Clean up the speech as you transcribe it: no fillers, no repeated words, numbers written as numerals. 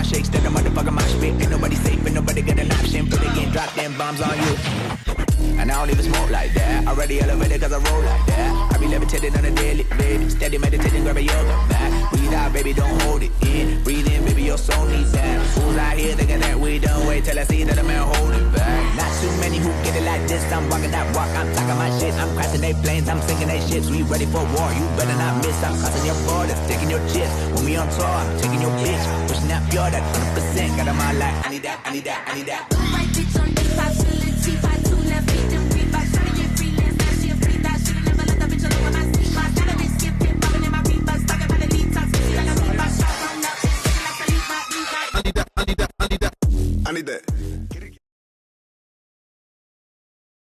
shakes, then the motherfucker my spit. Ain't nobody safe, ain't nobody get an option. Put again, drop them bombs on you. And I don't even smoke like that. Already elevated cause I roll like that. I be levitating on a daily, baby. Steady meditating, grab a yoga mat. Breathe out, baby, don't hold it in. Breathe in, baby, your soul needs that. Fools out here thinking that we done. Wait till I see that a man hold it back. Not too many who get it like this. I'm walking that walk, I'm talking my shit. I'm crashing they planes, I'm sinking they ships. We ready for war, you better not miss. I'm crossing your borders, taking your chips. When we on tour, I'm taking your bitch. Pushing that pure, that 100%. Got on my life, I need that, I need that, I need that.